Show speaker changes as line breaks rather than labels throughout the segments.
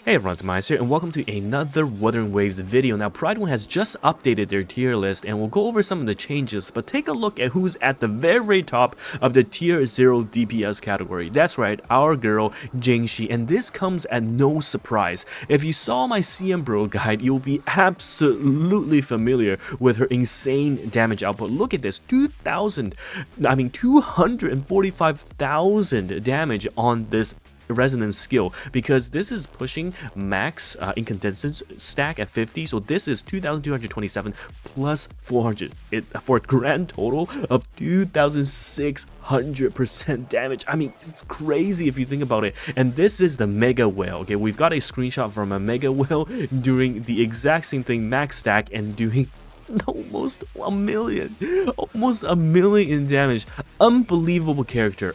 Hey everyone, it's TimaeuSS here, and welcome to another Wuthering Waves video. Now, Pride 1 has just updated their tier list, and we'll go over some of the changes, but take a look at who's at the very top of the tier 0 DPS category. That's right, our girl, Jinhsi, and this comes at no surprise. If you saw my CM Bro guide, you'll be absolutely familiar with her insane damage output. Look at this, 245,000 damage on this resonance skill, because this is pushing max incandescence stack at 50, so this is 2227 plus 400 for a grand total of 2600% damage. I mean, it's crazy if you think about it. And this is the mega whale. Okay, we've got a screenshot from a mega whale doing the exact same thing, max stack, and doing almost a million in damage. Unbelievable character.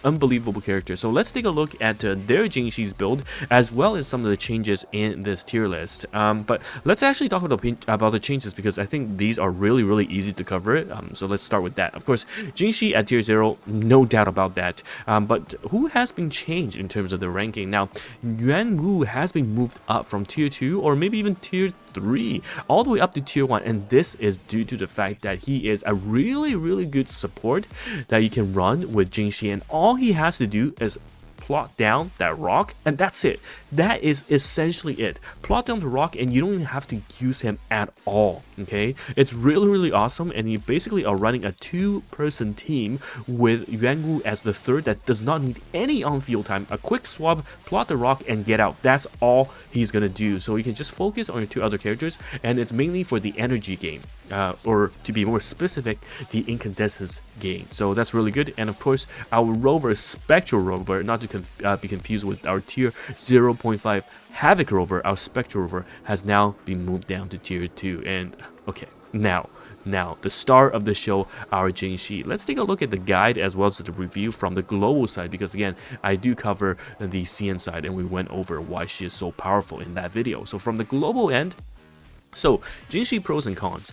So let's take a look at their Jinhsi's build, as well as some of the changes in this tier list. But let's actually talk about the changes, because I think these are really easy to cover it. So let's start with that. Of course, Jinhsi at tier 0, no doubt about that. But who has been changed in terms of the ranking? Now, YuanWu has been moved up from tier 2, or maybe even tier 3, all the way up to tier 1, and this is due to the fact that he is a really good support that you can run with Jinhsi, and all he has to do is plot down that rock, and that's it. That is essentially it. Plot down the rock, and you don't even have to use him at all. Okay, it's really awesome, and you basically are running a 2-person team with YuanWu as the third that does not need any on-field time. A quick swap, plot the rock, and get out. That's all he's gonna do. So you can just focus on your 2 other characters, and it's mainly for the energy game, or to be more specific, the incandescence game. So that's really good. And of course, our Rover, Spectral Rover, not to be confused with our tier 0.5 Havoc Rover, our Spectral Rover has now been moved down to tier 2. And okay, now the star of the show, our Jinhsi. Let's take a look at the guide as well as the review from the global side, because again, I do cover the CN side, and we went over why she is so powerful in that video. So from the global end, so Jinhsi pros and cons.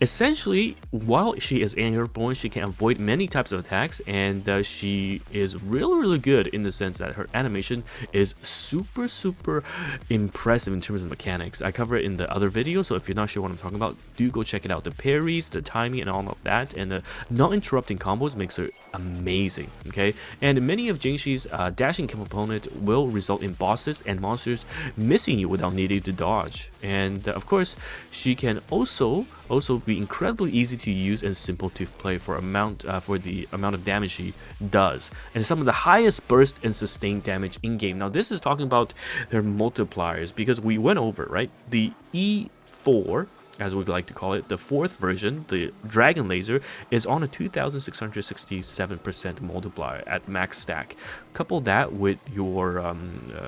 Essentially, while she is airborne, she can avoid many types of attacks, and she is really good in the sense that her animation is super impressive in terms of mechanics. I cover it in the other video, so if you're not sure what I'm talking about, do go check it out. The parries, the timing, and all of that, and the non-interrupting combos makes her amazing. Okay, and many of Jinhsi's dashing component will result in bosses and monsters missing you without needing to dodge. And of course, she can also be incredibly easy to use and simple to play for the amount of damage she does, and some of the highest burst and sustained damage in game. Now this is talking about their multipliers, because we went over, right, the E4, as we like to call it, the 4th version, the Dragon Laser, is on a 2667% multiplier at max stack. Couple that with your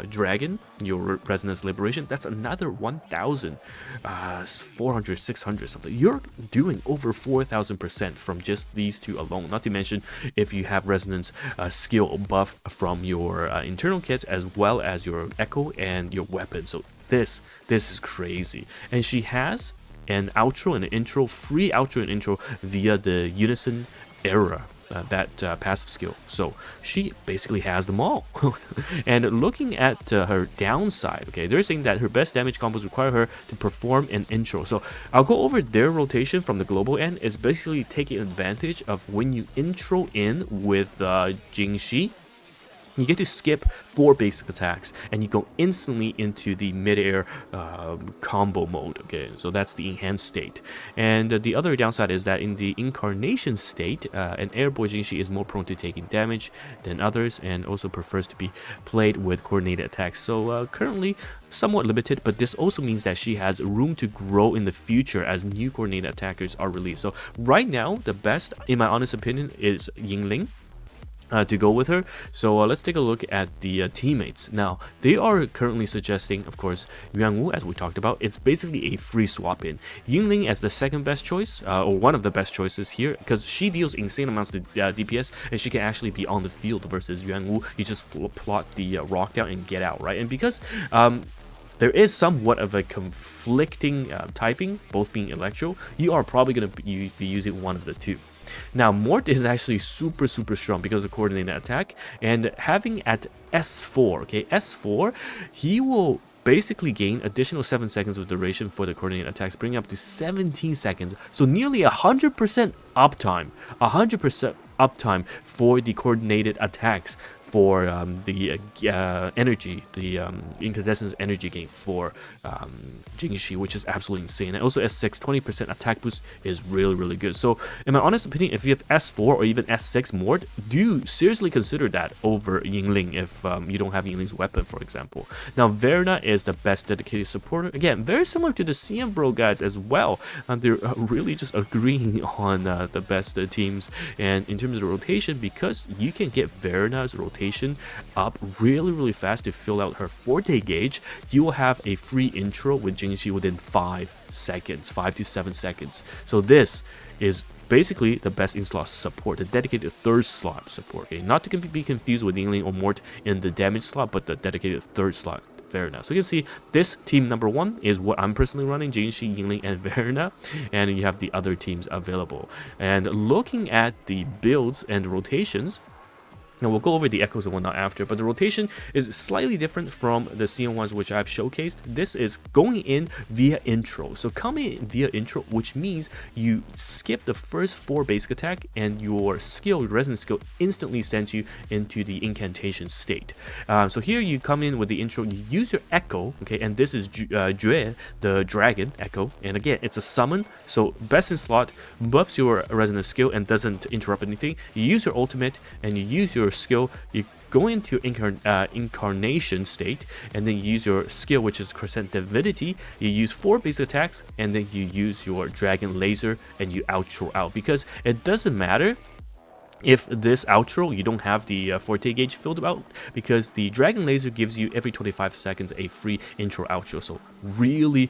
Dragon, your Resonance Liberation, that's another 1,400, 600 something. You're doing over 4,000% from just these 2 alone. Not to mention if you have Resonance skill buff from your internal kits, as well as your Echo and your weapon. So this is crazy. And she has an outro and an intro, free outro and intro via the Unison era, that passive skill. So she basically has them all. And looking at her downside, okay, they're saying that her best damage combos require her to perform an intro. So I'll go over their rotation from the global end. It's basically taking advantage of when you intro in with Jinhsi, you get to skip 4 basic attacks, and you go instantly into the mid-air combo mode. Okay, so that's the enhanced state. And the other downside is that in the incarnation state, an airborne Jinhsi is more prone to taking damage than others, and also prefers to be played with coordinated attacks. So currently somewhat limited, but this also means that she has room to grow in the future as new coordinated attackers are released. So right now, the best, in my honest opinion, is Yingling to go with her. So let's take a look at the teammates. Now they are currently suggesting, of course, YuanWu, as we talked about. It's basically a free swap in. Yingling as the second best choice, or one of the best choices here, because she deals insane amounts of DPS, and she can actually be on the field, versus YuanWu, you just plot the rock down and get out, right? And because there is somewhat of a conflicting typing, both being electro, you are probably going to be using one of the 2. Now, Mort is actually super strong because of coordinated attack, and having at S4, okay, S4, he will basically gain additional 7 seconds of duration for the coordinated attacks, bringing up to 17 seconds. So nearly 100% uptime, 100% uptime for the coordinated attacks for the energy, the incandescence energy gain for Jinhsi, which is absolutely insane. And also S6, 20% attack boost is really good. So in my honest opinion, if you have S4 or even S6 Mord, do seriously consider that over Yingling if you don't have Yingling's weapon, for example. Now Verna is the best dedicated supporter. Again, very similar to the CM Bro guys as well. They're really just agreeing on the best teams. And in terms of the rotation, because you can get Verna's rotation up really fast to fill out her forte gauge, you will have a free intro with Jinhsi within 5 seconds, 5 to 7 seconds. So this is basically the best in-slot support, the dedicated third slot support. Okay? Not to be confused with Yingling or Mort in the damage slot, but the dedicated third slot. Verna. So you can see this team number 1 is what I'm personally running, Jinhsi, Yingling, and Verna, and you have the other teams available. And looking at the builds and rotations, now we'll go over the echoes and whatnot after, but the rotation is slightly different from the CN ones which I've showcased. This is going in via intro. So coming in via intro, which means you skip the first 4 basic attack and your skill, your resonance skill, instantly sends you into the incantation state. So here you come in with the intro, you use your echo, okay, and this is Jue, the dragon echo, and again, it's a summon, so best in slot, buffs your resonance skill and doesn't interrupt anything. You use your ultimate and you use your skill, you go into incarnation state, and then you use your skill, which is Crescent Divinity. You use 4 basic attacks, and then you use your dragon laser, and you outro out, because it doesn't matter if this outro you don't have the forte gauge filled out, because the dragon laser gives you every 25 seconds a free intro outro. So really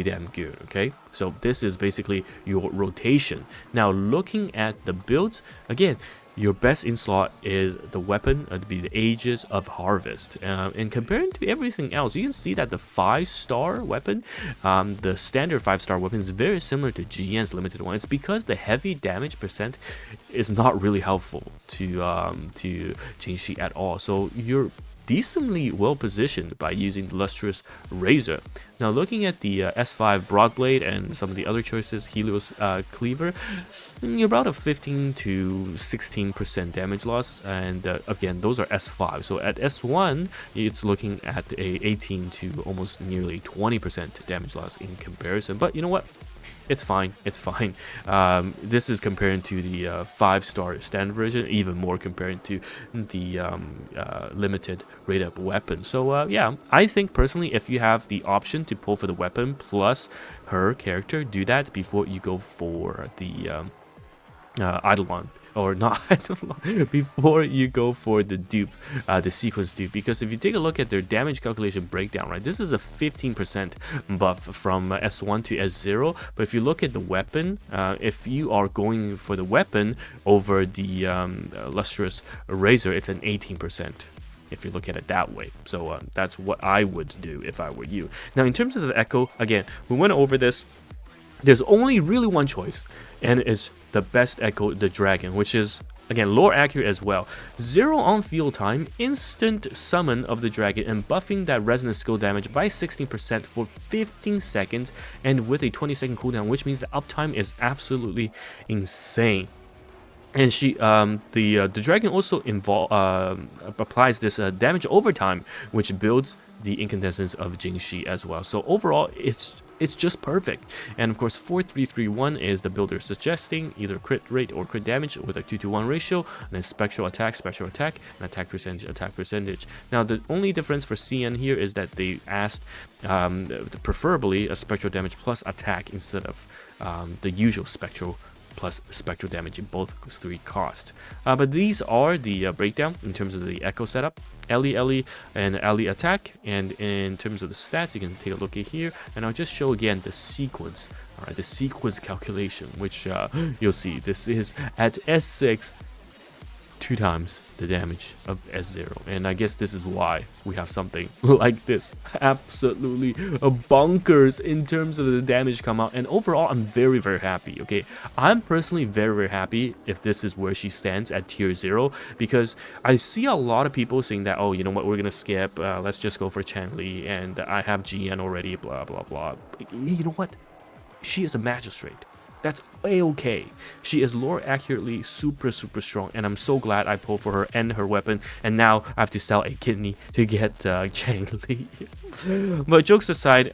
damn good. Okay, so this is basically your rotation. Now looking at the builds, again, your best in slot is the weapon, to be the Aegis of Harvest. And comparing to everything else, you can see that the 5-star weapon, the standard 5-star weapon, is very similar to GN's limited one. It's because the heavy damage percent is not really helpful to Jinhsi at all. So you're decently well positioned by using the Lustrous Razor. Now looking at the S5 Broadblade and some of the other choices, Helios Cleaver, you're about a 15 to 16% damage loss, and again, those are S5. So at S1, it's looking at a 18 to almost nearly 20% damage loss in comparison. But you know what? It's fine, it's fine. This is comparing to the 5-star standard version, even more comparing to the limited rate up weapon. So yeah, I think personally, if you have the option to pull for the weapon plus her character, do that before you go for the Eidolon. Or not before you go for the dupe, the sequence dupe, because if you take a look at their damage calculation breakdown, right, this is a 15% buff from S1 to S0. But if you look at the weapon, if you are going for the weapon over the Lustrous Razor, it's an 18%. If you look at it that way. So that's what I would do if I were you. Now in terms of the echo, again, we went over this. There's only really one choice, and it's the best echo, the dragon, which is, again, lore accurate as well. 0 on field time, instant summon of the dragon, and buffing that resonance skill damage by 16% for 15 seconds, and with a 20-second cooldown, which means the uptime is absolutely insane. And she, the dragon also applies this damage over time, which builds the incandescence of Jinhsi as well. So overall, it's just perfect. And of course, 4331 is the builder suggesting either crit rate or crit damage with a 2-to-1 ratio, and then spectral attack, and attack percentage. Now the only difference for CN here is that they asked preferably a spectral damage plus attack instead of the usual spectral plus spectral damage in both 3 cost. But these are the breakdown in terms of the echo setup. Ellie, and Ellie attack, and in terms of the stats, you can take a look at here, and I'll just show again the sequence. All right, the sequence calculation, which you'll see this is at S6 2 times the damage of S0, and I guess this is why we have something like this. Absolutely bonkers in terms of the damage come out, and overall I'm very happy. Okay, I'm personally very happy if this is where she stands at tier 0, because I see a lot of people saying that, oh, you know what, we're gonna skip, let's just go for Chanli, and I have GN already, blah blah blah. You know what, she is a magistrate. That's a-okay. She is lore accurately super strong, and I'm so glad I pulled for her and her weapon, and now I have to sell a kidney to get Changli. But jokes aside,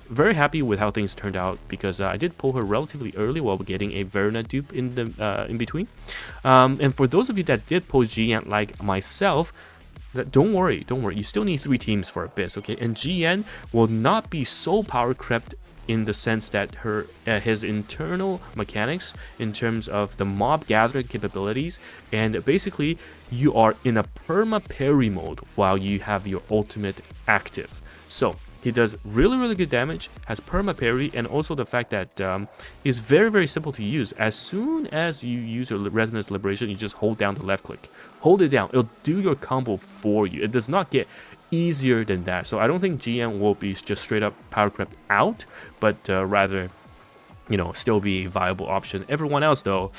very happy with how things turned out, because I did pull her relatively early while getting a Verna dupe in the in between. And for those of you that did pull GN like myself, don't worry, you still need 3 teams for Abyss, okay? And GN will not be so power crept in the sense that his internal mechanics in terms of the mob gathering capabilities, and basically you are in a perma parry mode while you have your ultimate active. So he does really good damage, has perma parry, and also the fact that he's very simple to use. As soon as you use your resonance liberation, you just hold down the left click, hold it down, it'll do your combo for you. It does not get easier than that. So I don't think GM will be just straight up power crept out, but rather, you know, still be a viable option. Everyone else though,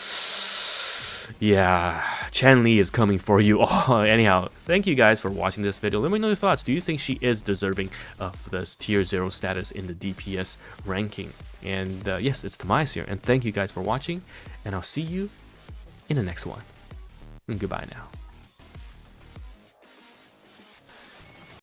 yeah, Chanli is coming for you. Oh, anyhow, thank you guys for watching this video. Let me know your thoughts. Do you think she is deserving of this tier 0 status in the DPS ranking? And yes, it's TimaeuSS here, and thank you guys for watching, and I'll see you in the next one. And goodbye now.